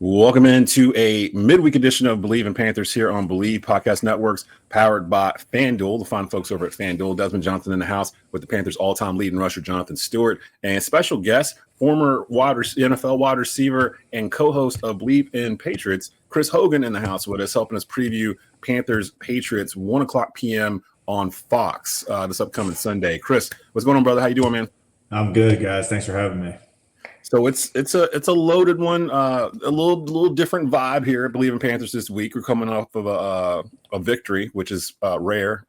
Welcome into a midweek edition of Believe in Panthers here on Believe Podcast Networks, powered by FanDuel, the fine folks over at FanDuel. Desmond Johnson in the house with the Panthers' all-time leading rusher, Jonathan Stewart, and special guest, former NFL wide receiver and co-host of Believe in Patriots, Chris Hogan in the house with us, helping us preview Panthers-Patriots, 1 o'clock p.m. on Fox this upcoming Sunday. Chris, what's going on, brother? How you doing, man? I'm good, guys. Thanks for having me. So it's a loaded one, a little different vibe here at Believe in Panthers this week. We're coming off of a victory, which is rare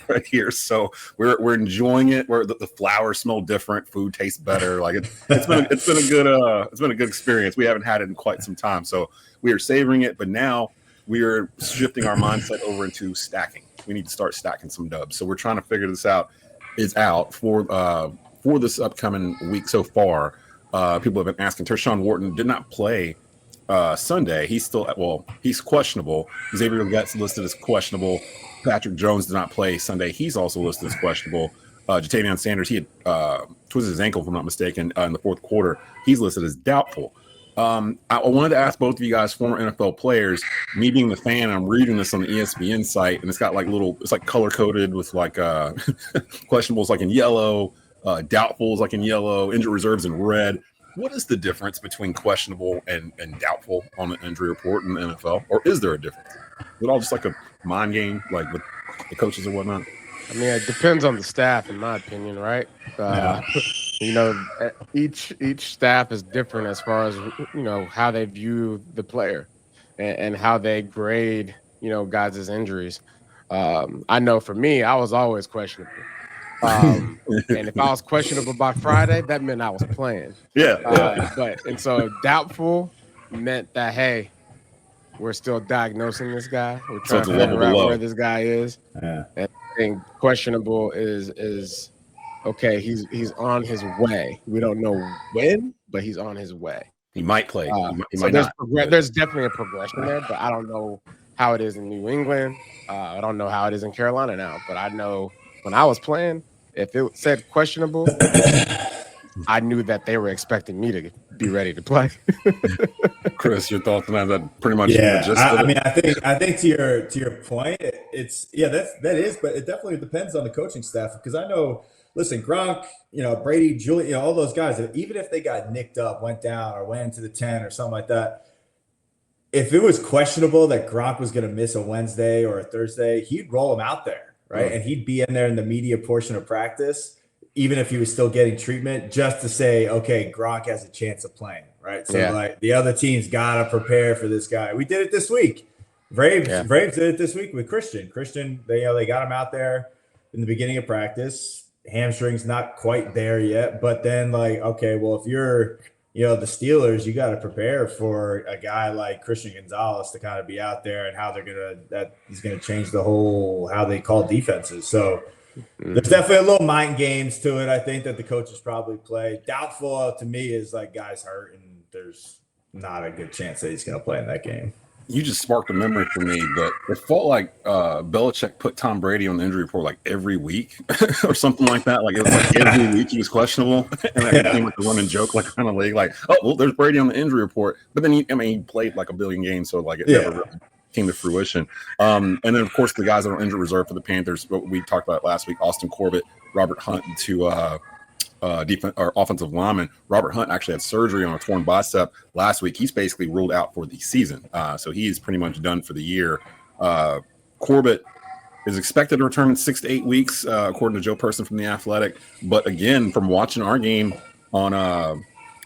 right here. So we're enjoying it. Where the flowers smell different, food tastes better. Like it's been a good experience. We haven't had it in quite some time, so we are savoring it. But now we are shifting our mindset over into stacking. We need to start stacking some dubs. So we're trying to figure this out. It's out for this upcoming week so far. People have been asking. Tershawn Wharton did not play Sunday. He's questionable. Xavier Leggett listed as questionable. Patrick Jones did not play Sunday. He's also listed as questionable. Jatavion Sanders, he had twisted his ankle, if I'm not mistaken, in the fourth quarter. He's listed as doubtful. I wanted to ask both of you guys, former NFL players, me being the fan, I'm reading this on the ESPN site, and it's got it's like color coded with like questionables like in yellow, doubtfuls like in yellow, injured reserves in red. What is the difference between questionable and doubtful on the injury report in the NFL? Or is there a difference? Is it all just like a mind game, like with the coaches and whatnot? I mean, it depends on the staff, in my opinion, right? Each staff is different as far as, how they view the player and how they grade, guys' injuries. I know for me, I was always questionable. And if I was questionable by Friday, that meant I was playing. So doubtful meant that, hey, we're still diagnosing this guy. We're trying to figure out where this guy is. Yeah. And I think questionable is okay. He's on his way. We don't know when, but he's on his way. He might play. He might there's not. There's definitely a progression there, but I don't know how it is in New England. I don't know how it is in Carolina now, but I know when I was playing, if it said questionable, I knew that they were expecting me to be ready to play. Chris, your thoughts on that? Pretty much. I think to your point, that is, but it definitely depends on the coaching staff, because I know. Listen, Gronk, Brady, Julian, all those guys, even if they got nicked up, went down, or went into the 10 or something like that, if it was questionable that Gronk was going to miss a Wednesday or a Thursday, he'd roll him out there, right? And he'd be in there in the media portion of practice, even if he was still getting treatment, just to say, okay, Gronk has a chance of playing, right? So like the other team's got to prepare for this guy. We did it this week. Braves did it this week with Christian. They got him out there in the beginning of practice. Hamstring's not quite there yet, but then okay, well, if you're, the Steelers, you got to prepare for a guy like Christian Gonzalez to kind of be out there, and how that is going to change the whole, how they call defenses. So there's definitely a little mind games to it. I think that the coaches probably play. Doubtful to me is like guys hurt, and there's not a good chance that he's going to play in that game. You just sparked a memory for me, but it felt like Belichick put Tom Brady on the injury report like every week or something like that. Like it was like every week he was questionable, and that became like a running joke, like kind of league, like, oh well, there's Brady on the injury report. But then he played like a billion games, so like it never really came to fruition. And then of course the guys that are on injured reserve for the Panthers, what we talked about last week: Austin Corbett, Robert Hunt, and two defense or offensive lineman. Robert Hunt actually had surgery on a torn bicep last week. He's basically ruled out for the season, so he's pretty much done for the year. Corbett is expected to return in 6 to 8 weeks, according to Joe Person from The Athletic. But again, from watching our game on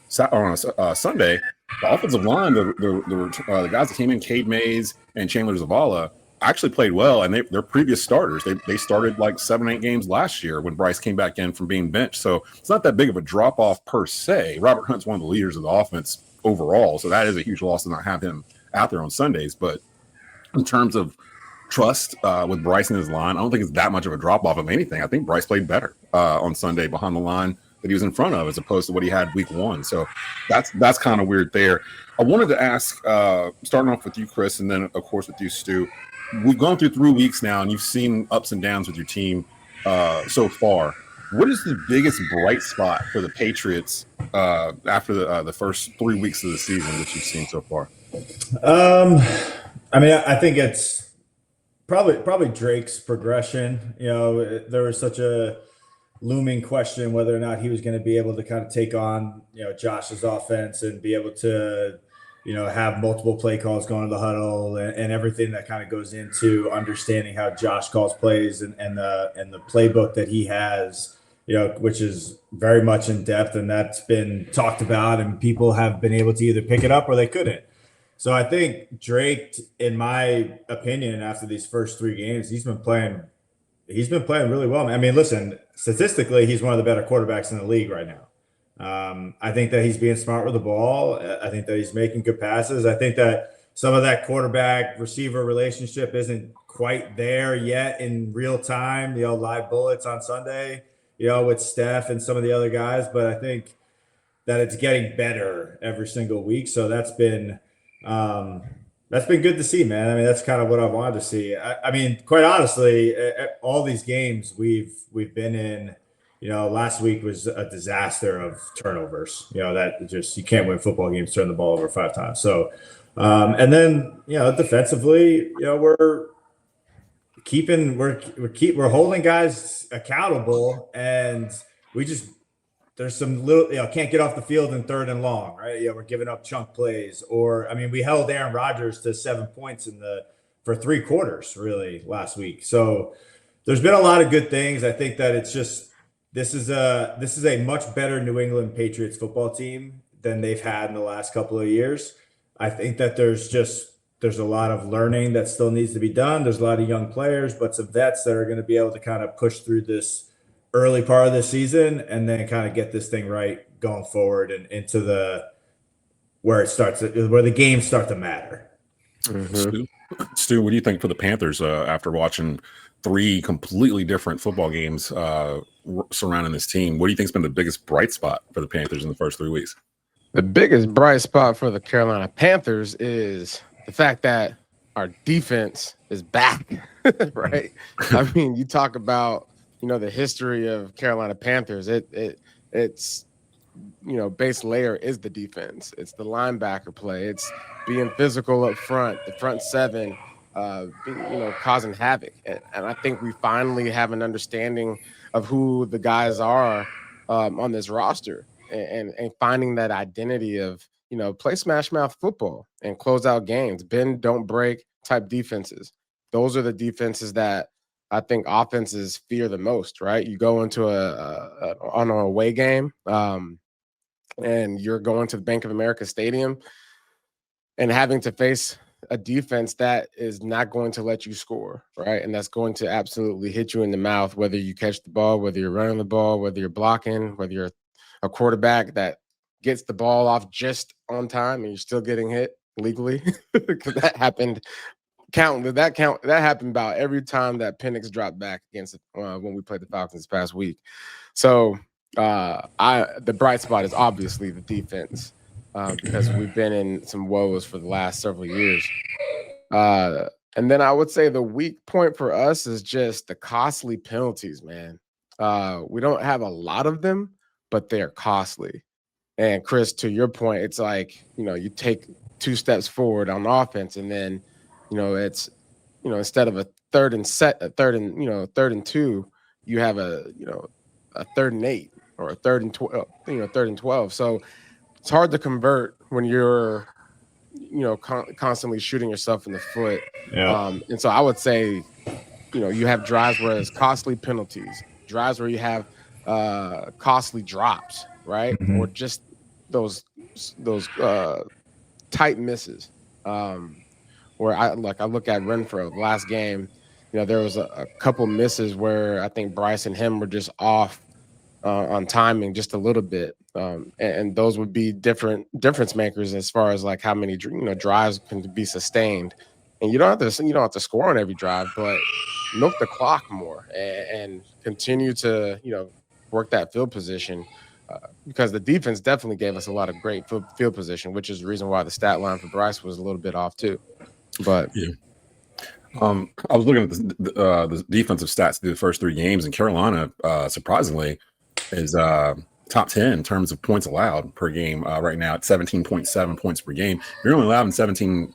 Sunday, the offensive line, the guys that came in, Cade Mays and Chandler Zavala, actually played well, and they're previous starters. They started like 7-8 games last year when Bryce came back in from being benched. So it's not that big of a drop off per se. Robert Hunt's one of the leaders of the offense overall, so that is a huge loss to not have him out there on Sundays. But in terms of trust with Bryce and his line, I don't think it's that much of a drop off of anything. I think Bryce played better on Sunday behind the line that he was in front of, as opposed to what he had week one. So that's kind of weird there. I wanted to ask, starting off with you, Chris, and then of course with you, Stu. We've gone through 3 weeks now, and you've seen ups and downs with your team so far. What is the biggest bright spot for the Patriots after the first 3 weeks of the season that you've seen so far? I mean, I think it's probably Drake's progression. You know, there was such a looming question whether or not he was going to be able to kind of take on, you know, Josh's offense and be able to, you know, have multiple play calls going to the huddle and everything that kind of goes into understanding how Josh calls plays and the playbook that he has, you know, which is very much in depth, and that's been talked about and people have been able to either pick it up or they couldn't. So I think Drake, in my opinion, after these first 3 games, he's been playing really well. I mean, listen, statistically, he's one of the better quarterbacks in the league right now. I think that he's being smart with the ball. I think that he's making good passes. I think that some of that quarterback receiver relationship isn't quite there yet in real time, you know, live bullets on Sunday, you know, with Steph and some of the other guys. But I think that it's getting better every single week. So that's been good to see, man. I mean, that's kind of what I wanted to see. I mean, quite honestly, all these games we've been in, you know, last week was a disaster of turnovers. You know, that just you can't win football games turn the ball over 5 times. So, and then you know, defensively, you know, we're holding guys accountable, and we just there's some little, you know, can't get off the field in 3rd and long, right? Yeah, we're giving up chunk plays. Or, I mean, we held Aaron Rodgers to 7 points for 3 quarters, really, last week. So there's been a lot of good things. I think that it's just this is a much better New England Patriots football team than they've had in the last couple of years. I think that there's a lot of learning that still needs to be done. There's a lot of young players, but some vets that are going to be able to kind of push through this early part of the season and then kind of get this thing right going forward and into where the games start to matter. Mm-hmm. Stu, what do you think for the Panthers after watching 3 completely different football games surrounding this team? What do you think's been the biggest bright spot for the Panthers in the first 3 weeks? The biggest bright spot for the Carolina Panthers is the fact that our defense is back, right? I mean, you talk about, you know, the history of Carolina Panthers. It's you know, base layer is the defense. It's the linebacker play. It's being physical up front, the front 7, you know, causing havoc. And I think we finally have an understanding of who the guys are on this roster and finding that identity of, you know, play smash mouth football and close out games, bend, don't break type defenses. Those are the defenses that I think offenses fear the most, right? You go into on an away game, and you're going to the Bank of America Stadium and having to face a defense that is not going to let you score, right? And that's going to absolutely hit you in the mouth, whether you catch the ball, whether you're running the ball, whether you're blocking, whether you're a quarterback that gets the ball off just on time and you're still getting hit legally, because that happened. That happened about every time that Penix dropped back against when we played the Falcons this past week. So the bright spot is obviously the defense because we've been in some woes for the last several years. And then I would say the weak point for us is just the costly penalties, man. We don't have a lot of them, but they're costly. And Chris, to your point, it's like, you know, you take 2 steps forward on offense, and then, you know, it's, you know, instead of a third and 2, you have a 3rd and 8 or a 3rd and 12, 3rd and 12. So it's hard to convert when you're, you know, constantly shooting yourself in the foot. Yeah. And so I would say, you know, you have drives where it's costly penalties, drives where you have costly drops, right? Mm-hmm. Or just those tight misses. Where I look at Renfro last game, you know, there was a couple misses where I think Bryce and him were just off on timing just a little bit. And those would be difference makers as far as like how many, you know, drives can be sustained. And you don't have to score on every drive, but milk the clock more and continue to, you know, work that field position. Because the defense definitely gave us a lot of great field position, which is the reason why the stat line for Bryce was a little bit off too. But yeah, I was looking at the defensive stats through the first 3 games, and Carolina, surprisingly, is top 10 in terms of points allowed per game right now at 17.7 points per game. You're only allowing 17,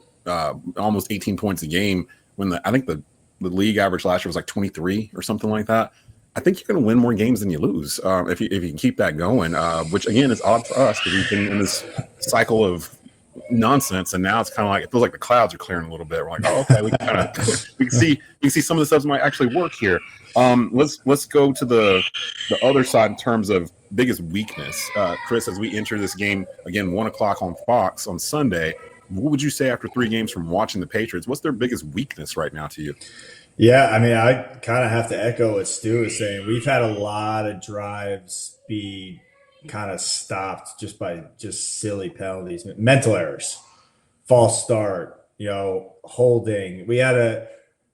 almost 18 points a game when I think the league average last year was like 23 or something like that. I think you're going to win more games than you lose if you can keep that going, which, again, is odd for us because we've been in this cycle of nonsense, and now it's kind of like it feels like the clouds are clearing a little bit. We're like, oh, okay, we can see some of the stuff might actually work here. Let's go to the other side in terms of biggest weakness, Chris. As we enter this game again, 1:00 on Fox on Sunday, what would you say after 3 games from watching the Patriots? What's their biggest weakness right now to you? Yeah, I mean, I kind of have to echo what Stu was saying. We've had a lot of drives be kind of stopped just by silly penalties, mental errors, false start, holding. We had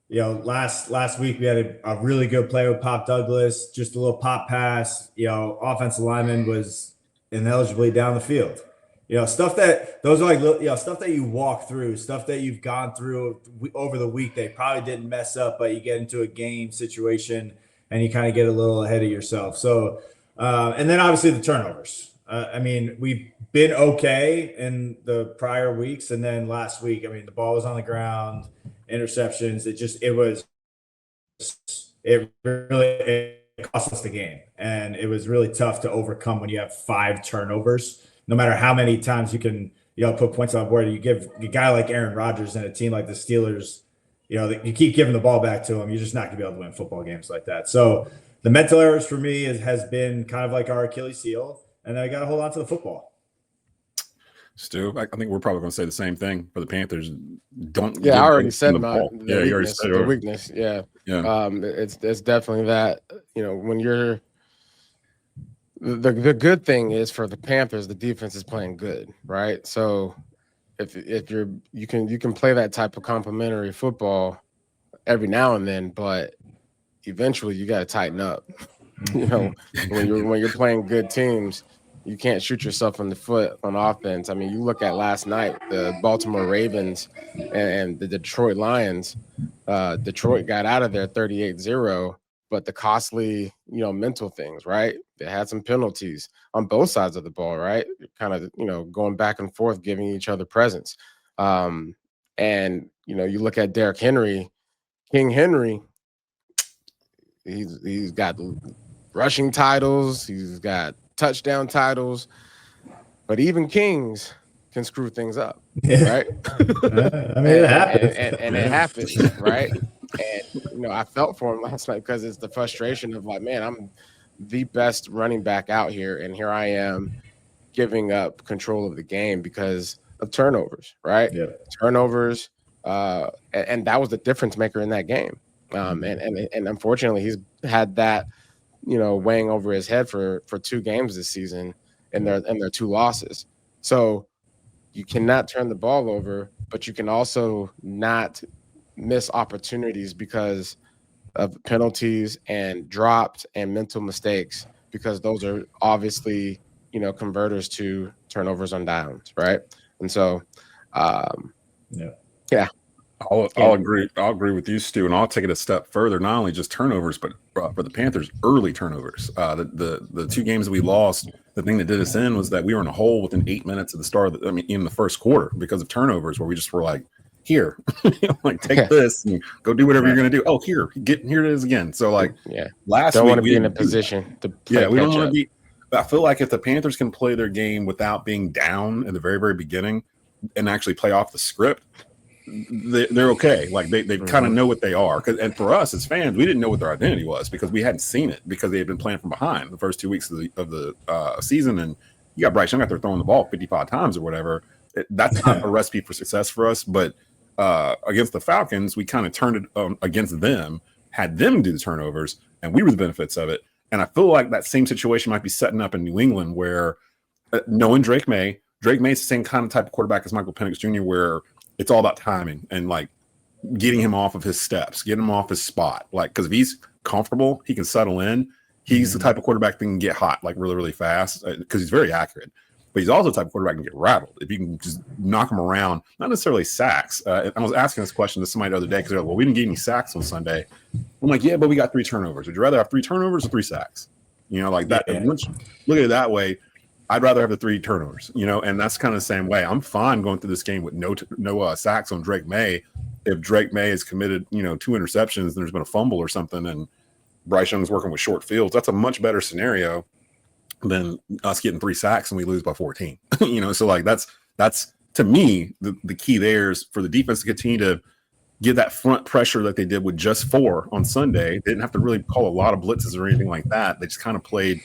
last week we had a really good play with Pop Douglas, just a little pop pass. Offensive lineman was inelligibly down the field. Stuff that those are like, stuff that you walk through, stuff that you've gone through over the week. They probably didn't mess up, but you get into a game situation and you kind of get a little ahead of yourself. So, and then obviously the turnovers. I mean, we've been okay in the prior weeks, and then last week, I mean, the ball was on the ground, interceptions. It cost us the game, and it was really tough to overcome when you have 5 turnovers. No matter how many times you can, put points on board, you give a guy like Aaron Rodgers and a team like the Steelers, you keep giving the ball back to him, you're just not going to be able to win football games like that. So the mental errors for me has been kind of like our Achilles heel, and I got to hold on to the football. Stu, I think we're probably going to say the same thing for the Panthers. I already said you already said the weakness. Yeah. It's definitely that. When you're the good thing is for the Panthers, the defense is playing good, right? So if you can play that type of complementary football every now and then, but eventually you got to tighten up. When you're playing good teams, you can't shoot yourself in the foot on offense. I mean, you look at last night, the Baltimore Ravens and the Detroit Lions. Detroit got out of there 38-0, but the costly, mental things, right? They had some penalties on both sides of the ball, right? Kind of, going back and forth, giving each other presents. And, you look at Derrick Henry, King Henry, he's got rushing titles, he's got touchdown titles, but even kings can screw things up, right? I mean, it happens. And it happens, right? And, I felt for him last night because it's the frustration of like, man, I'm the best running back out here, and here I am giving up control of the game because of turnovers, right? Yeah. Turnovers, and that was the difference maker in that game. And unfortunately, he's had that, weighing over his head for 2 games this season, and their 2 losses. So you cannot turn the ball over, but you can also not miss opportunities because of penalties and dropped and mental mistakes, because those are obviously, converters to turnovers on downs, right? And so, yeah. I'll agree. I'll agree with you, Stu, and I'll take it a step further. Not only just turnovers, but for the Panthers, early turnovers. The 2 games that we lost, the thing that did us in was that we were in a hole within 8 minutes of the start. In the first quarter, because of turnovers, where we just were like, "Here, take this and go do whatever you're going to do." Oh, here it is again. So last don't week want to be in a position to play we don't catch want up. to be. I feel like if the Panthers can play their game without being down in the very, very beginning and actually play off the script, they're okay. Like they kind of know what they are. And for us as fans, we didn't know what their identity was because we hadn't seen it, because they had been playing from behind the first 2 weeks of the season. And you got Bryce Young out there throwing the ball 55 times or whatever. That's not a recipe for success for us. But against the Falcons, we kind of turned it against them, had them do the turnovers, and we were the benefits of it. And I feel like that same situation might be setting up in New England, where knowing Drake Maye's the same kind of type of quarterback as Michael Penix Jr., where it's all about timing and getting him off of his steps, getting him off his spot. Because if he's comfortable, he can settle in. He's the type of quarterback that can get hot really, really fast because he's very accurate. but he's also the type of quarterback that can get rattled if you can just knock him around. Not necessarily sacks. I was asking this question to somebody the other day because they're like, "Well, we didn't get any sacks on Sunday." I'm like, "Yeah, but we got 3 turnovers. Would you rather have 3 turnovers or 3 sacks?" Like that. Yeah. Once you look at it that way, I'd rather have the 3 turnovers. And that's kind of the same way. I'm fine going through this game with no sacks on Drake Maye. If Drake Maye has committed 2 interceptions and there's been a fumble or something, and Bryce Young's working with short fields, that's a much better scenario than us getting 3 sacks and we lose by 14. So like that's to me the key there is for the defense to continue to give that front pressure that they did with just 4 on Sunday. They didn't have to really call a lot of blitzes or anything like that. They just kind of played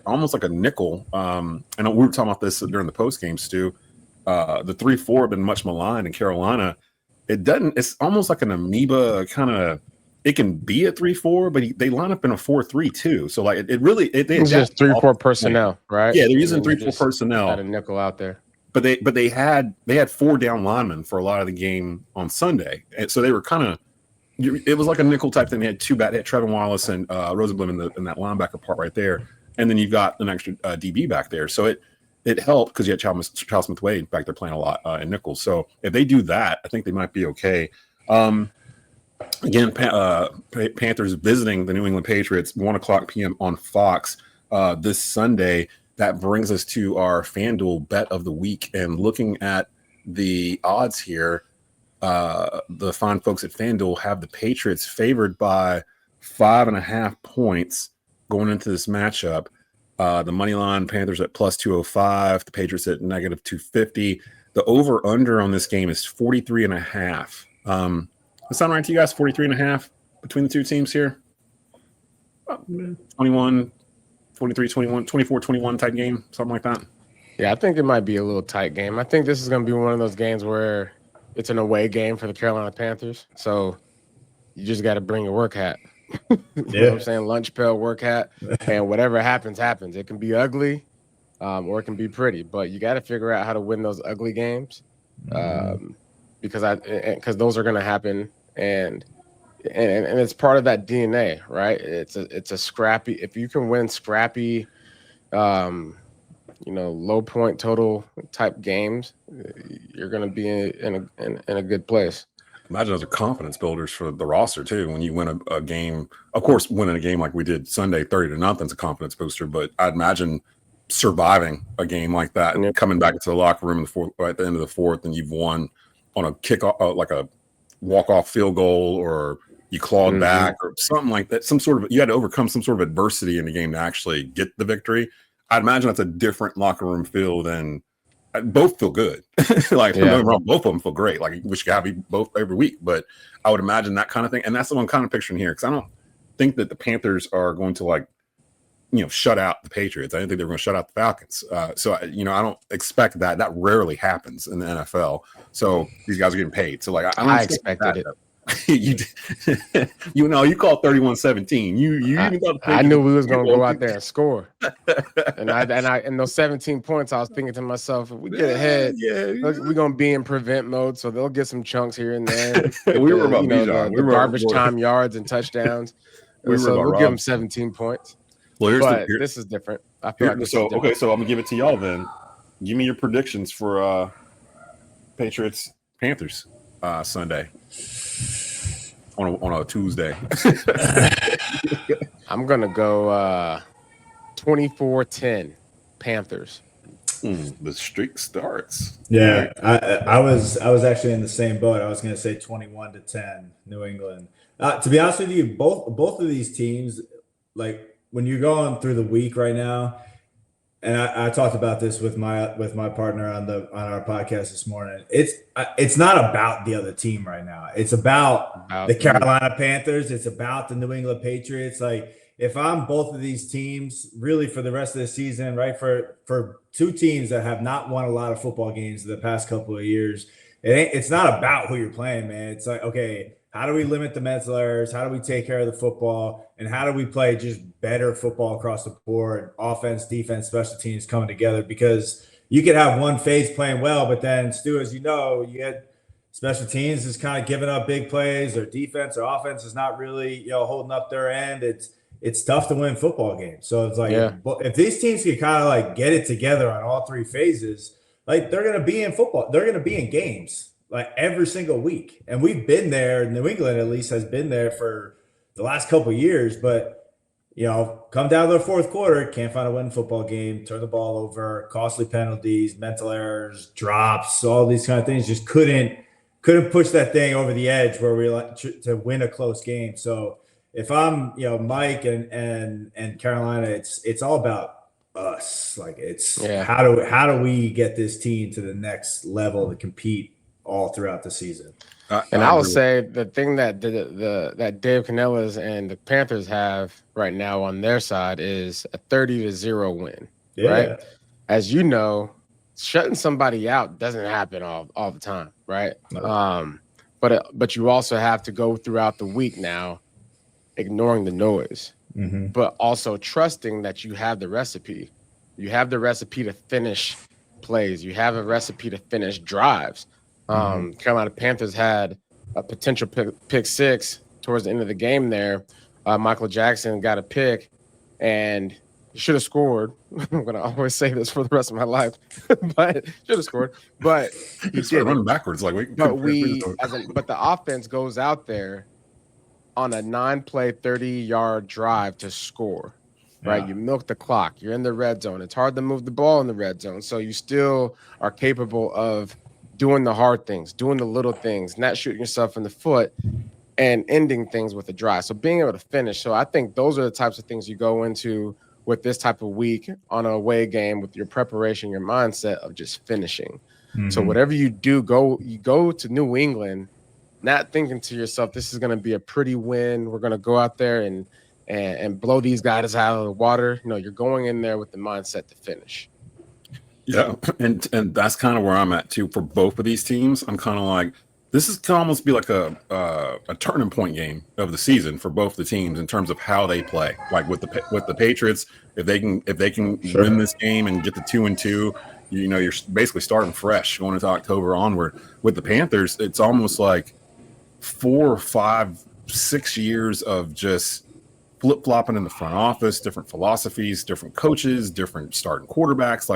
almost like a nickel. And we were talking about this during the post game, Stu. The 3-4 have been much maligned in Carolina. It's almost like an amoeba kind of. It can be a 3-4, but they line up in a 4-3 too. So like it's just 3-4 personnel, right? Yeah, they're using 3-4 personnel. Had a nickel out there, but they had 4 down linemen for a lot of the game on Sunday, and so they were kind of. It was like a nickel type thing. They had 2 bad. They had Trevin Wallace and Rosenblum in that linebacker part right there, and then you've got an extra DB back there. So it helped because you had Charles Smith-Wade back there playing a lot in nickel. So if they do that, I think they might be okay. Again, Panthers visiting the New England Patriots, 1:00 p.m. on Fox this Sunday. That brings us to our FanDuel bet of the week. And looking at the odds here, the fine folks at FanDuel have the Patriots favored by 5.5 points going into this matchup. The money line Panthers at plus 205, the Patriots at negative 250. The over/under on this game is 43.5. That sound right to you guys? 43.5 between the 2 teams here? 21, 43, 21, 24, 21 type game, something like that. Yeah, I think it might be a little tight game. I think this is going to be one of those games where it's an away game for the Carolina Panthers. So you just got to bring your work hat. You know what I'm saying? Lunch pail, work hat, and whatever happens, happens. It can be ugly or it can be pretty, but you got to figure out how to win those ugly games because those are going to happen. And it's part of that DNA, right? It's a scrappy. If you can win scrappy, low point total type games, you're going to be in a good place. Imagine those are confidence builders for the roster too. When you win a game, of course, winning a game like we did Sunday, 30-0 is a confidence booster. But I'd imagine surviving a game like that and coming back into the locker room at the end of the 4th, and you've won on a kickoff, like a walk-off field goal, or you clawed back or something like that. You had to overcome some sort of adversity in the game to actually get the victory. I'd imagine that's a different locker room feel than both feel good. Don't get me wrong, both of them feel great. Like we should have both every week, but I would imagine that kind of thing. And that's what I'm kind of picturing here, because I don't think that the Panthers are going to shut out the Patriots. I didn't think they were going to shut out the Falcons. So I don't expect that. That rarely happens in the NFL. So these guys are getting paid. So I expected it. You called 31-17. You even thought I knew we was gonna go out there and score. and those 17 points, I was thinking to myself, if we get ahead, we're gonna be in prevent mode, so they'll get some chunks here and there. We were about the garbage time yards and touchdowns. We'll give them 17 points. Well, this is different. I feel like so I'm gonna give it to y'all then. Give me your predictions for Patriots Panthers Sunday on a Tuesday. I'm gonna go 24-10 Panthers. The streak starts. Yeah, I was actually in the same boat. I was going to say 21-10 New England. To be honest with you, both of these teams, like when you're going through the week right now, and I talked about this with my partner on our podcast this morning. It's not about the other team right now. It's about the Carolina Panthers. It's about the New England Patriots. Like, if I'm both of these teams, really for the rest of the season, right, for 2 teams that have not won a lot of football games in the past couple of years, it's not about who you're playing, man. It's like, okay, how do we limit the mental errors? How do we take care of the football? And how do we play just better football across the board? Offense, defense, special teams coming together, because you could have one phase playing well, but then, Stu, as you know, you get special teams is kind of giving up big plays, or defense or offense is not really, holding up their end. it's tough to win football games. So it's like Yeah. if these teams can kind of like get it together on all three phases, like they're going to be in football. They're going to be in games like every single week. And we've been there. New England at least has been there for the last couple of years. But, come down to the fourth quarter, can't find a winning football game, turn the ball over, costly penalties, mental errors, drops, all these kind of things. Just couldn't push that thing over the edge where we like to win a close game. So if I'm, Mike and Carolina, it's all about us. Like it's how do we get this team to the next level to compete all throughout the season? And I will say the thing that that Dave Canellas and the Panthers have right now on their side is a 30-0 win. Yeah. Right. As you know, shutting somebody out doesn't happen all the time, right? No. But you also have to go throughout the week now, ignoring the noise, but also trusting that you have the recipe. You have the recipe to finish plays. You have a recipe to finish drives. Carolina Panthers had a potential pick six towards the end of the game there. Michael Jackson got a pick, and he should have scored. I'm going to always say this for the rest of my life, but should have scored. But he started running backwards. But the offense goes out there on a 9-play, 30-yard drive to score. Right, you milk the clock. You're in the red zone. It's hard to move the ball in the red zone. So you still are capable of doing the hard things, doing the little things, not shooting yourself in the foot, and ending things with a drive. So being able to finish. So I think those are the types of things you go into with this type of week on a away game with your preparation, your mindset of just finishing. So whatever you do, you go to New England, not thinking to yourself, this is going to be a pretty win. We're going to go out there and blow these guys out of the water. No, you're going in there with the mindset to finish. Yeah, and that's kind of where I'm at too for both of these teams. I'm kind of like, this can almost be like a turning point game of the season for both the teams in terms of how they play. Like with the Patriots, if they can win this game and get to 2-2, you're basically starting fresh going into October onward. With the Panthers, it's almost like 4, 5, 6 years of just flip-flopping in the front office, different philosophies, different coaches, different starting quarterbacks.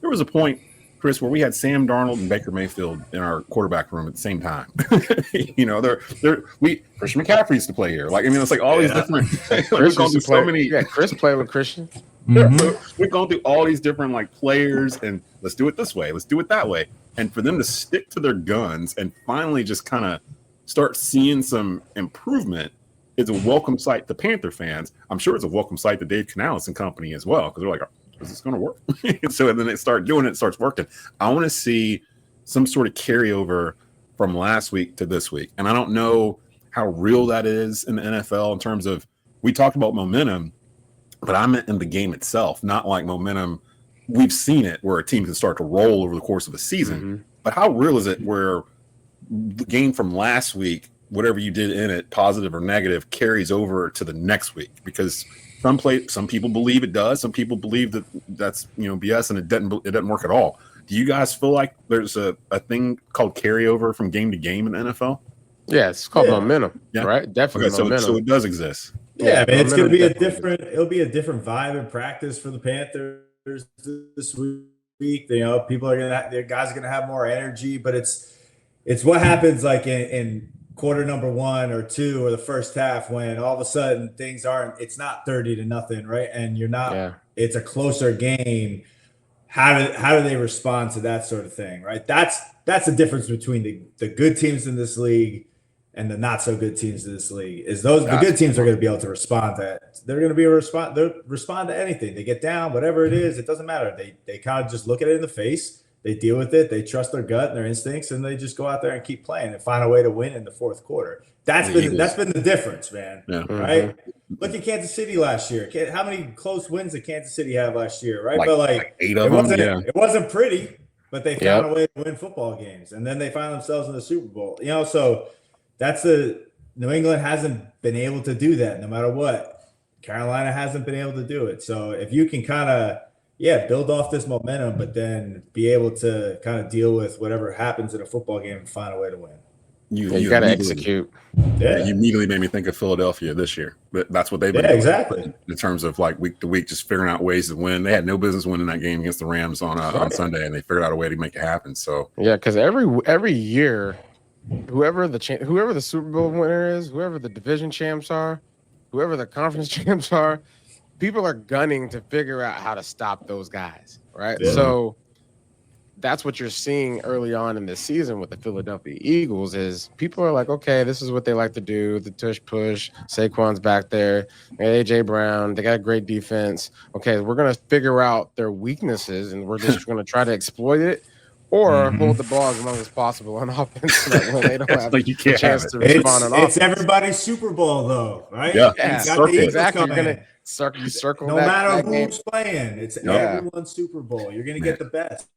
There was a point, Chris, where we had Sam Darnold and Baker Mayfield in our quarterback room at the same time. Christian McCaffrey used to play here. It's like all these different. We've gone through so many. Yeah, Chris played with Christian. We've gone through all these different players, and let's do it this way, let's do it that way, and for them to stick to their guns and finally just kind of start seeing some improvement. It's a welcome sight to Panther fans. I'm sure it's a welcome sight to Dave Canales and company as well, because they're like, is this going to work? And then they start doing it, starts working. I want to see some sort of carryover from last week to this week. And I don't know how real that is in the NFL in terms of, we talked about momentum, but I meant in the game itself, not like momentum. We've seen it where a team can start to roll over the course of a season. But how real is it where the game from last week, whatever you did in it, positive or negative, carries over to the next week? Because some people believe it does. Some people believe that's BS and it doesn't work at all. Do you guys feel like there's a thing called carryover from game to game in the NFL? Yeah, it's called momentum. Yeah. Right? Definitely momentum. So it does exist. Yeah, man, it's going to be it'll be a different vibe in practice for the Panthers this week. People their guys are going to have more energy, but it's what happens in quarter number 1 or 2 or the first half when all of a sudden it's not 30-0, right? And it's a closer game. How do they respond to that sort of thing, right? That's the difference between the good teams in this league and the not so good teams in this league. The good teams are going to be able to respond to that. They're going to be respond to anything. They get down, whatever it is, it doesn't matter. They kind of just look at it in the face. They deal with it. They trust their gut and their instincts, and they just go out there and keep playing and find a way to win in the fourth quarter. That's been the difference, man. Yeah. Right? Look at Kansas City last year. How many close wins did Kansas City have last year? Right, but 8 of them. Yeah. It wasn't pretty, but they found a way to win football games, and then they find themselves in the Super Bowl. So that's New England hasn't been able to do that, no matter what. Carolina hasn't been able to do it. So if you can kind of build off this momentum, but then be able to kind of deal with whatever happens in a football game and find a way to win. you got to execute. Yeah, you immediately made me think of Philadelphia this year. But that's what they've been doing exactly in terms of like week to week, just figuring out ways to win. They had no business winning that game against the Rams on Sunday, and they figured out a way to make it happen. So yeah, because every year, whoever the Super Bowl winner is, whoever the division champs are, whoever the conference champs are, people are gunning to figure out how to stop those guys, right? Yeah. So that's what you're seeing early on in this season with the Philadelphia Eagles is people are like, okay, this is what they like to do. The tush push, Saquon's back there, AJ Brown, they got a great defense. Okay, we're going to figure out their weaknesses and we're just going to try to exploit it or hold the ball as long as possible on offense so that when they don't have like a chance to respond on offense. It's everybody's Super Bowl though, right? Yeah, exactly. You're going to circle no matter who's playing. It's everyone's Super Bowl. You're going to get the best.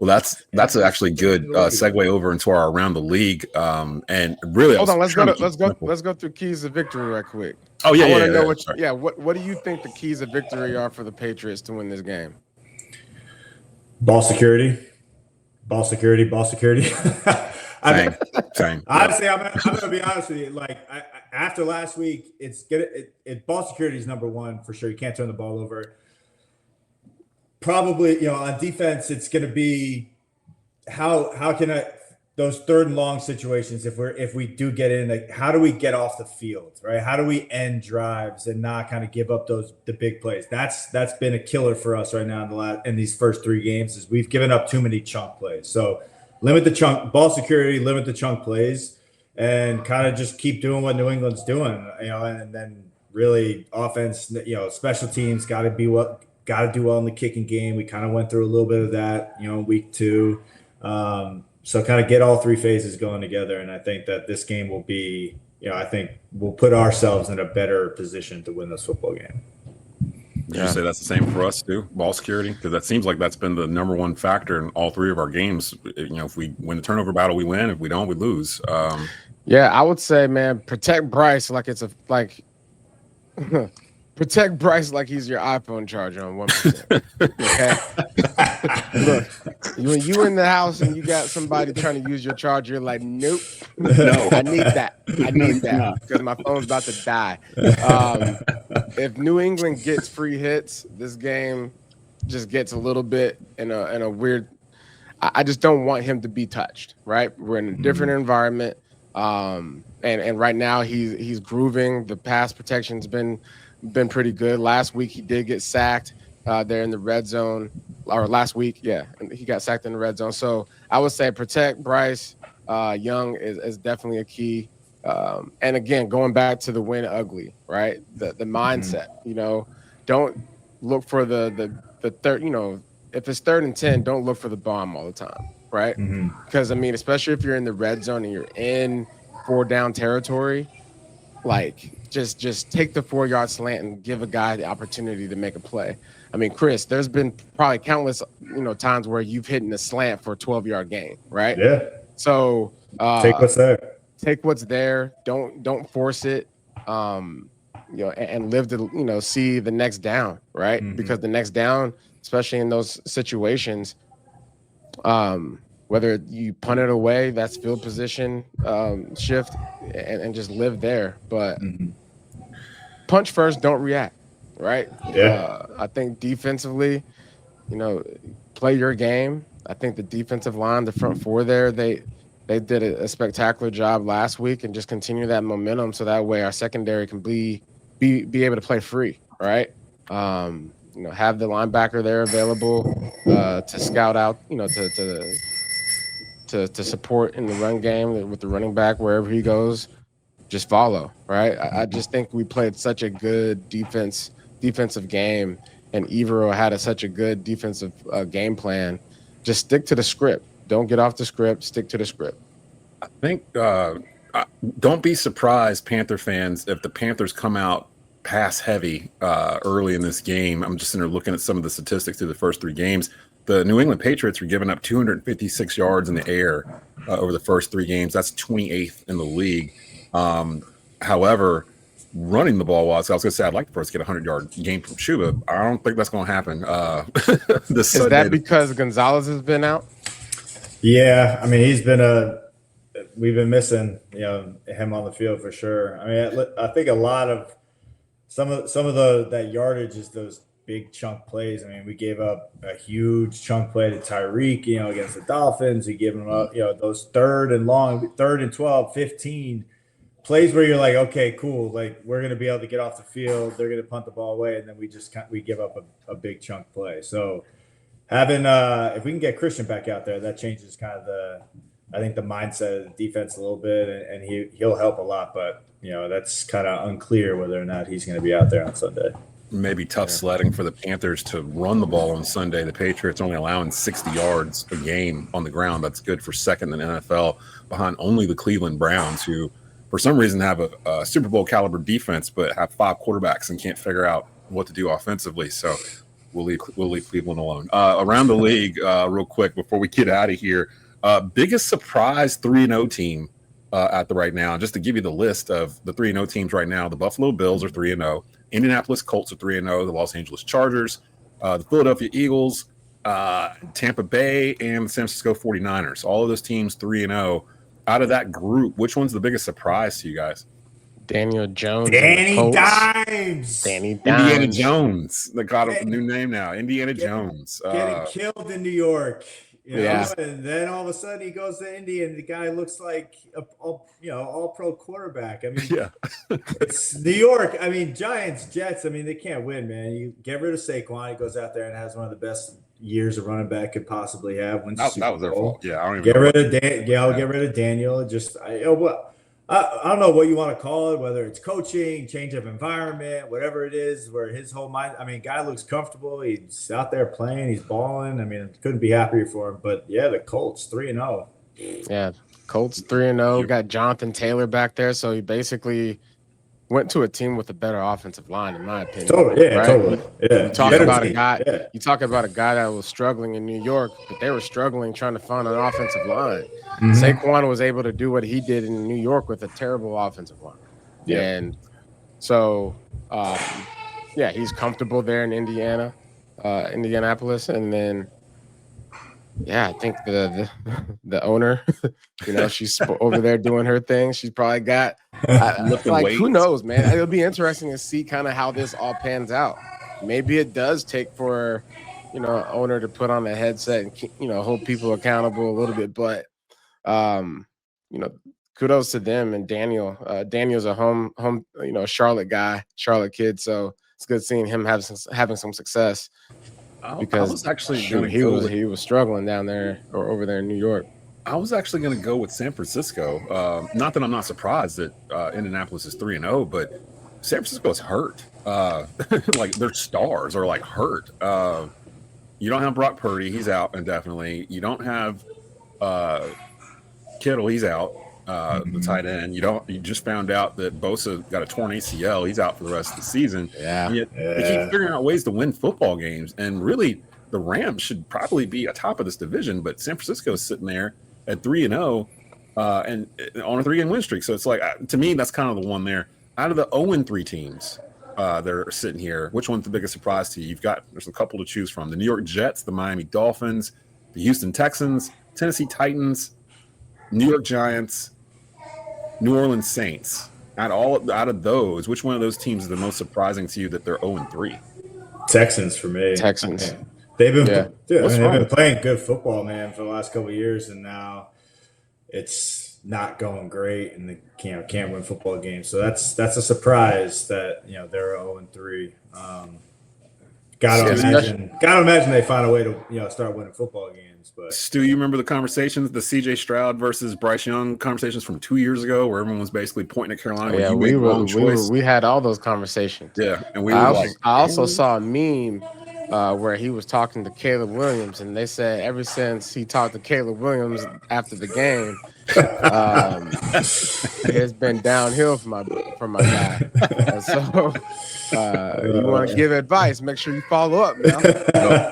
Well, that's actually good segue over into our around the league. And really, hold on, let's go through keys of victory right quick. Oh yeah, I want to know what do you think the keys of victory are for the Patriots to win this game? Ball security. Same. Honestly, I'm gonna be honest with you. Like after last week, ball security is number one for sure. You can't turn the ball over. Probably, on defense, it's going to be how can those third and long situations, if we do get in, like how do we get off the field, right? How do we end drives and not kind of give up the big plays? That's been a killer for us right now in these first 3 games is we've given up too many chunk plays. So limit the chunk ball security, limit the chunk plays, and kind of just keep doing what New England's doing, and then really offense, special teams got to do well in the kicking game. We kind of went through a little bit of that, week 2. So kind of get all 3 phases going together. And I think that this game will be, I think we'll put ourselves in a better position to win this football game. Did you say that's the same for us too? Ball security? Because that seems like that's been the number one factor in all 3 of our games. If we win the turnover battle, we win. If we don't, we lose. Yeah, I would say, man, protect Bryce protect Bryce like he's your iPhone charger on 1%. Okay. Look, when you in the house and you got somebody trying to use your charger, you're like, nope, no, I need that because my phone's about to die. If New England gets free hits, this game just gets a little bit in a weird. I just don't want him to be touched. Right, we're in a different environment, and right now he's grooving. The pass protection's been pretty good. Last week he did get sacked there in the red zone, or last week, and he got sacked in the red zone. So I would say protect Bryce Young is definitely a key. And again, going back to the win ugly, right? The mindset, don't look for the third, if it's 3rd and 10, don't look for the bomb all the time, right? Because especially if you're in the red zone and you're in 4-down territory, like just take the 4-yard slant and give a guy the opportunity to make a play. Chris, there's been probably countless, times where you've hit in a slant for a 12-yard gain, right? Yeah. So take what's there. Take what's there. Don't force it. And live to see the next down, right? Because the next down, especially in those situations, whether you punt it away, that's field position shift, and just live there. But punch first, don't react, right? Yeah. I think defensively, play your game. I think the defensive line, the front 4 there, they did a spectacular job last week, and just continue that momentum so that way our secondary can be able to play free, right? Have the linebacker there available to scout out, to support in the run game with the running back wherever he goes. Just follow, right? I just think we played such a good defensive game, and Evero had such a good defensive game plan. Just stick to the script. Don't get off the script. Stick to the script. I think don't be surprised, Panther fans, if the Panthers come out pass heavy early in this game. I'm just sitting there looking at some of the statistics through the first 3 games. The New England Patriots were giving up 256 yards in the air over the first 3 games. That's 28th in the league. However, running the ball was, I was going to say, I'd like for us to get a 100-yard game from Shuba. I don't think that's going to happen. Is that because Gonzalez has been out? Yeah, he's been we've been missing him on the field for sure. I mean, I think a lot of some of that yardage is those big chunk plays. I mean, we gave up a huge chunk play to Tyreek, against the Dolphins. We gave him up, those third and 12, 15 plays where you're like, okay, cool. Like, we're going to be able to get off the field. They're going to punt the ball away. And then we give up a big chunk play. So having, if we can get Christian back out there, that changes kind of I think the mindset of the defense a little bit, and he'll help a lot, but that's kind of unclear whether or not he's going to be out there on Sunday. Maybe tough sledding for the Panthers to run the ball on Sunday. The Patriots only allowing 60 yards a game on the ground. That's good for second in the NFL, behind only the Cleveland Browns, who for some reason have a Super Bowl caliber defense, but have 5 quarterbacks and can't figure out what to do offensively. So we'll leave Cleveland alone. Around the league, real quick before we get out of here, biggest surprise 3-0 team at the right now. Just to give you the list of the 3-0 teams right now: the Buffalo Bills are 3-0, Indianapolis Colts are 3-0, the Los Angeles Chargers, the Philadelphia Eagles, Tampa Bay, and the San Francisco 49ers. All of those teams 3-0. Out of that group, which one's the biggest surprise to you guys? Daniel Jones. Danny Dimes. Indiana Jones. They got a new name now. Indiana Jones. Getting killed in New York. Yeah. And then all of a sudden he goes to Indy and the guy looks like all pro quarterback. I mean, yeah. It's New York. I mean, Giants, Jets. I mean, they can't win, man. You get rid of Saquon, he goes out there and has one of the best years a running back could possibly have. That was their fault. Yeah, I don't even get rid of get rid of Daniel. I don't know what you want to call it, whether it's coaching, change of environment, whatever it is, where his whole mind, I mean, guy looks comfortable. He's out there playing. He's balling. I mean, couldn't be happier for him. But, yeah, the Colts, 3-0. Yeah, Colts 3-0. Got Jonathan Taylor back there. So he basically went to a team with a better offensive line, in my opinion. Totally, yeah, right? totally. Yeah. You talk about a guy. Yeah. You talk about a guy that was struggling in New York, but they were struggling trying to find an offensive line. Mm-hmm. Saquon was able to do what he did in New York with a terrible offensive line. Yeah. And so, he's comfortable there in Indianapolis, and then. Yeah, I think the owner, she's over there doing her thing. She's probably got who knows, man. It'll be interesting to see kind of how this all pans out. Maybe it does take for an owner to put on a headset and hold people accountable a little bit. But kudos to them and Daniel. Daniel's a home Charlotte guy, Charlotte kid. So it's good seeing him having some success. Because I was actually he was struggling down there or over there in New York. I was actually going to go with San Francisco. Not that I'm not surprised that Indianapolis is 3-0, but San Francisco is hurt. Like their stars are like hurt. You don't have Brock Purdy; he's out indefinitely. You don't have Kittle; he's out. The tight end. You just found out that Bosa got a torn ACL. He's out for the rest of the season. Yeah. They keep figuring out ways to win football games. And really, the Rams should probably be atop of this division, but San Francisco is sitting there at 3-0 and on a 3-game win streak. So it's like, to me, that's kind of the one there. Out of the 0-3 teams that are sitting here, which one's the biggest surprise to you? There's a couple to choose from. The New York Jets, the Miami Dolphins, the Houston Texans, Tennessee Titans, New York Giants, New Orleans Saints. Out of those, which one of those teams is the most surprising to you that they're 0-3? Texans for me. Texans. Yeah. They've been playing good football, man, for the last couple of years, and now it's not going great, and they can't win football games. So that's a surprise that they're 0-3. Gotta imagine they find a way to start winning football games. But Stu, you remember the conversations, the CJ Stroud versus Bryce Young conversations from 2 years ago, where everyone was basically pointing at Carolina? Yeah, we had all those conversations. Yeah, and I also saw a meme where he was talking to Caleb Williams, and they said ever since he talked to Caleb Williams after the game, it's been downhill for my guy. And so you want to give advice, make sure you follow up now.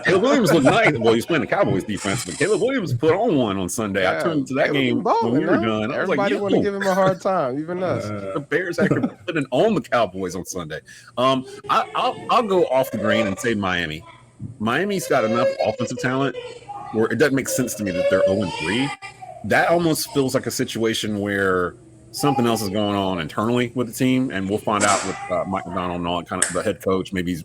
Caleb Williams looked nice. Well, he's playing the Cowboys defense, but Caleb Williams put on Sunday. Yeah, I turned to that game when we were done. Everybody want to give him a hard time, even us. The Bears actually put it on the Cowboys on Sunday. I'll go off the grain and say Miami. Miami's got enough offensive talent where it doesn't make sense to me that they're 0-3. that almost feels like a situation where something else is going on internally with the team, and we'll find out with Mike McDonald and all, kind of the head coach. Maybe he's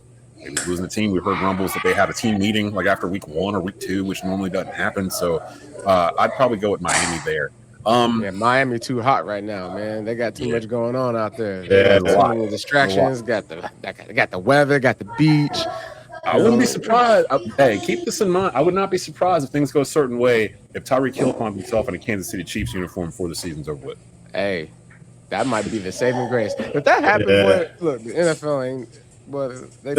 losing the team. We've heard rumbles that they had a team meeting like after week 1 or week 2, which normally doesn't happen. So I'd probably go with Miami there. Yeah, Miami too hot right now, man. They got too much going on out there. Yeah, Too many distractions. Got the weather, got the beach. I wouldn't be surprised. Hey, keep this in mind. I would not be surprised if things go a certain way if Tyreek Hill finds himself in a Kansas City Chiefs uniform before the season's over with. Hey, that might be the saving grace. If that happened, boy, look, the NFL ain't. Well, they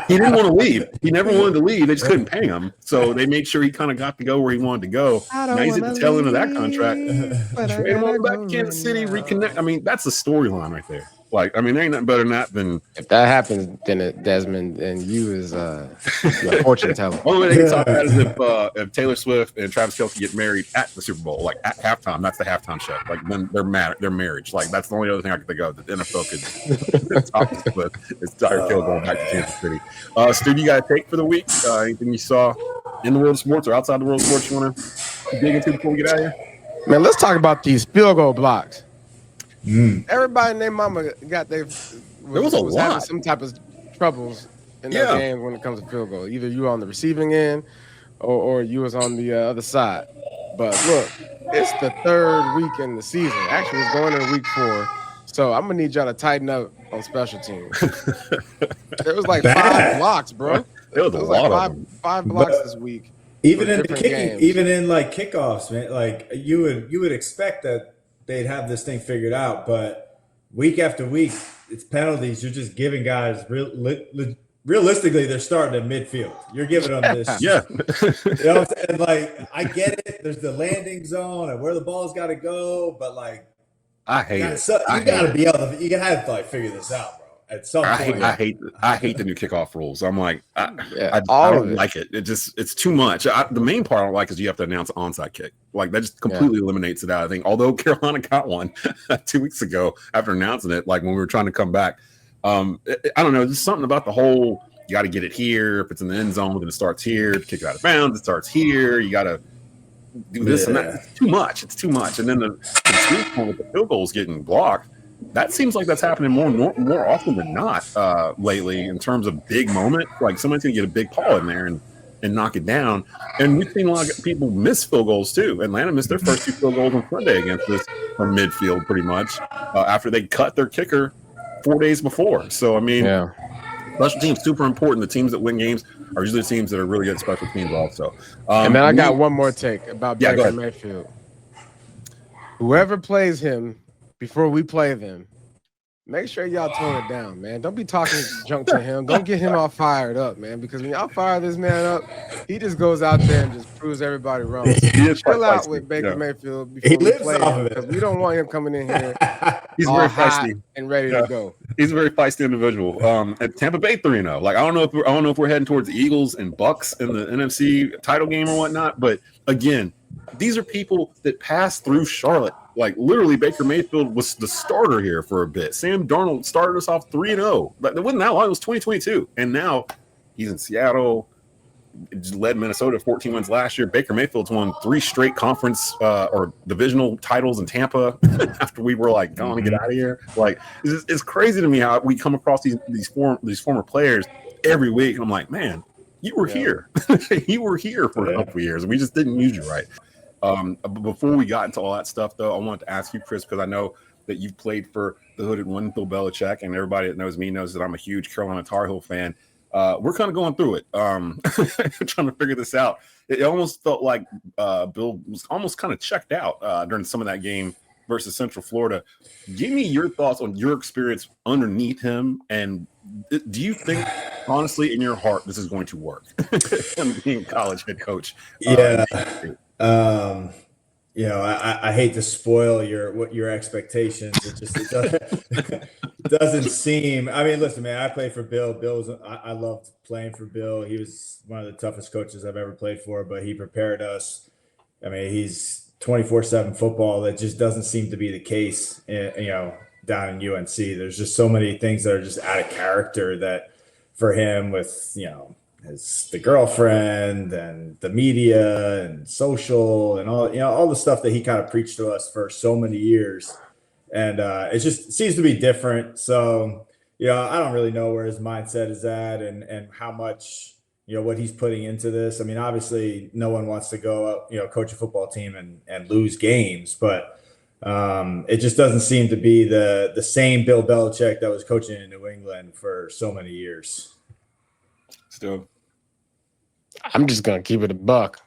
he didn't want to leave. He never wanted to leave. They just couldn't pay him, so they made sure he kind of got to go where he wanted to go. Now he's at the tail end of that contract. Trade him all back to Kansas City, reconnect. I mean, that's the storyline right there. Like, I mean, there ain't nothing better than that. Than if that happens, then Desmond and you is your fortune teller. Only way they can talk about is if Taylor Swift and Travis Kelce get married at the Super Bowl, like at halftime. That's the halftime show. Like then their marriage. Like that's the only other thing I could think of that the NFL could talk with is Tyreek Hill going back to Kansas City. Stu, you got a take for the week? Anything you saw in the world of sports or outside the world of sports you want to dig into before we get out of here? Man, let's talk about these field goal blocks. Everybody and their mama got there was a lot. having some type of troubles in their games when it comes to field goal. Either you on the receiving end or you was on the other side. But look, it's the 3rd week in the season. Actually, it's going into week 4. So I'm gonna need y'all to tighten up on special teams. There was like 5 blocks, bro. There was a lot of them. 5 blocks this week. Even in the kicking, even in like kickoffs, man. Like you would expect that they'd have this thing figured out, but week after week, it's penalties. You're just giving guys realistically, they're starting at midfield. You're giving them this. Yeah. You know what I'm saying? Like, I get it. There's the landing zone and where the ball's got to go, but like, I hate it. You got to be able to, you have to like figure this out, bro. At some point. I hate the new kickoff rules. I'm like, I all don't like it. It's too much. The main part I don't like is you have to announce an onside kick. Like that just completely eliminates it out. I think. Although Carolina got one 2 weeks ago after announcing it, like when we were trying to come back. I don't know. There's something about the whole. You got to get it here. If it's in the end zone, then it starts here. Kick it out of bounds, it starts here. You got to do this and that. It's too much. It's too much. And then the with the field goals getting blocked. That seems like that's happening more often than not lately in terms of big moment. Like somebody's gonna get a big call in there and knock it down. And we've seen a lot of people miss field goals too. Atlanta missed their first 2 field goals on Sunday against us from midfield, pretty much after they cut their kicker 4 days before. So I mean, special teams super important. The teams that win games are usually the teams that are really good at special teams also. And then I got one more take about Baker Mayfield. Whoever plays him before we play them, make sure y'all tone it down, man. Don't be talking junk to him. Don't get him all fired up, man, because when y'all fire this man up, he just goes out there and just proves everybody wrong. So chill out with Baker Mayfield before we play him, because we don't want him coming in here He's very feisty and ready to go. He's a very feisty individual. At Tampa Bay 3-0. Like I don't know if we're heading towards the Eagles and Bucks in the NFC title game or whatnot, but again, these are people that pass through Charlotte. Like literally, Baker Mayfield was the starter here for a bit. Sam Darnold started us off 3-0. But it wasn't that long. It was 2022, and now he's in Seattle. Led Minnesota 14 wins last year. Baker Mayfield's won 3 straight conference or divisional titles in Tampa after we were like, "Going to get out of here." Like it's crazy to me how we come across these former players every week, and I'm like, man, you were here. You were here for a couple of years, and we just didn't use you right. Before we got into all that stuff, though, I wanted to ask you, Chris, because I know that you've played for the hooded one, Bill Belichick, and everybody that knows me knows that I'm a huge Carolina Tar Heel fan. We're kind of going through it, trying to figure this out. It almost felt like Bill was almost kind of checked out during some of that game versus Central Florida. Give me your thoughts on your experience underneath him, and do you think, honestly, in your heart, this is going to work? Being a college head coach. I hate to spoil your expectations. It doesn't seem. I mean, listen, man, I played for Bill. I loved playing for Bill. He was one of the toughest coaches I've ever played for, but he prepared us. I mean, he's 24/7 football. That just doesn't seem to be the case, down in UNC. There's just so many things that are just out of character that for him with, his the girlfriend and the media and social and all, all the stuff that he kind of preached to us for so many years. And it just seems to be different. So, I don't really know where his mindset is at and how much, what he's putting into this. I mean, obviously no one wants to go up, coach a football team and lose games, but it just doesn't seem to be the same Bill Belichick that was coaching in New England for so many years. Still, I'm just gonna keep it a buck.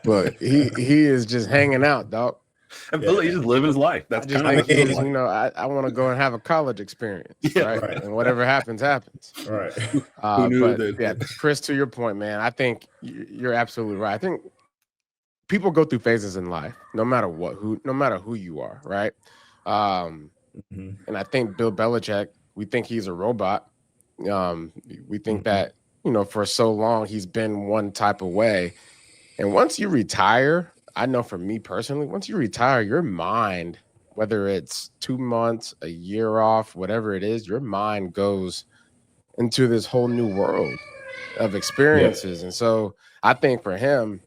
But he is just hanging out, dog. And Billy, he's just living his life. That's just kind of think I want to go and have a college experience, right? And whatever happens, happens. Right. Chris, to your point, man, I think you're absolutely right. I think people go through phases in life, no matter who you are, right? And I think Bill Belichick, we think he's a robot. We think that, for so long he's been one type of way. And once you retire, I know for me personally, once you retire, your mind, whether it's 2 months, a year off, whatever it is, your mind goes into this whole new world of experiences. And so I think for him,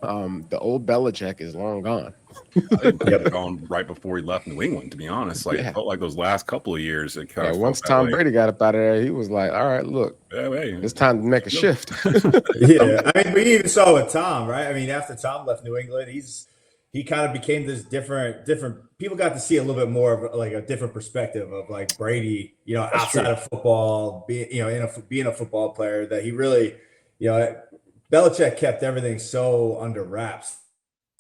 the old Belichick is long gone. I think he had gone right before he left New England, to be honest. It felt like those last couple of years. It kind of once Tom Brady got up out of there, he was like, all right, look, it's time to make a shift. I mean, we even saw with Tom, right? I mean, after Tom left New England, he kind of became this different people got to see a little bit more of like a different perspective of like Brady, outside of football, being a football player, that he really, Belichick kept everything so under wraps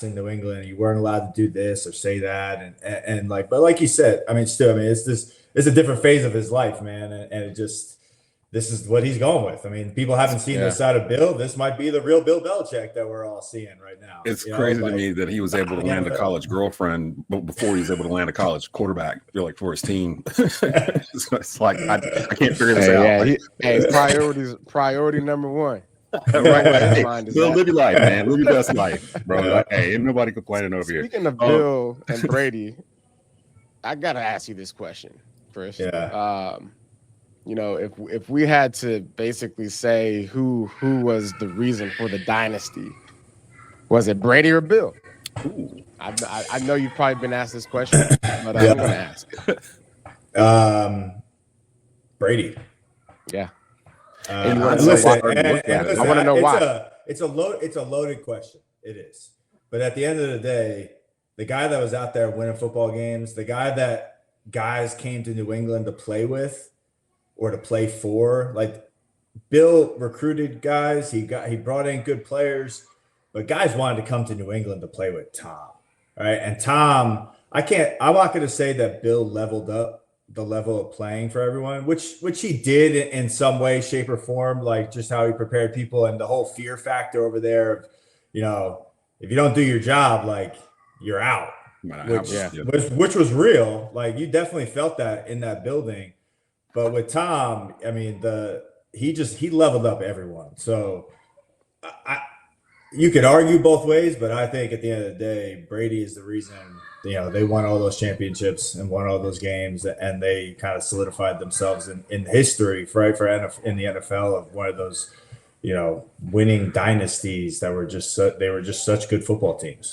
in New England. You weren't allowed to do this or say that, and but like you said, it's a different phase of his life, man, and this is what he's going with. I mean, people haven't seen this side of Bill. This might be the real Bill Belichick that we're all seeing right now. It's crazy to me that he was able to land a college girlfriend before he was able to land a college quarterback. I feel like for his team, it's like I can't figure this out. Priority number one. Right. Live your life, man. Live your best life, bro. Ain't nobody complaining over here. Speaking of Bill and Brady, I gotta ask you this question, Chris. If we had to basically say who was the reason for the dynasty, was it Brady or Bill? Ooh. I know you've probably been asked this question, but I'm gonna ask it. Brady. Yeah. I want to know why. It's a loaded question. It is. But at the end of the day, the guy that was out there winning football games, the guy that guys came to New England to play with or to play for, like Bill recruited guys. He brought in good players, but guys wanted to come to New England to play with Tom. Right. And Tom, I'm not going to say that Bill leveled up the level of playing for everyone, which he did in some way, shape, or form, like just how he prepared people and the whole fear factor over there. If you don't do your job, like you're out, which was real. Like you definitely felt that in that building. But with Tom, I mean, he leveled up everyone. So you could argue both ways, but I think at the end of the day, Brady is the reason, they won all those championships and won all those games, and they kind of solidified themselves in history, right, in the NFL of one of those, winning dynasties that were just such good football teams.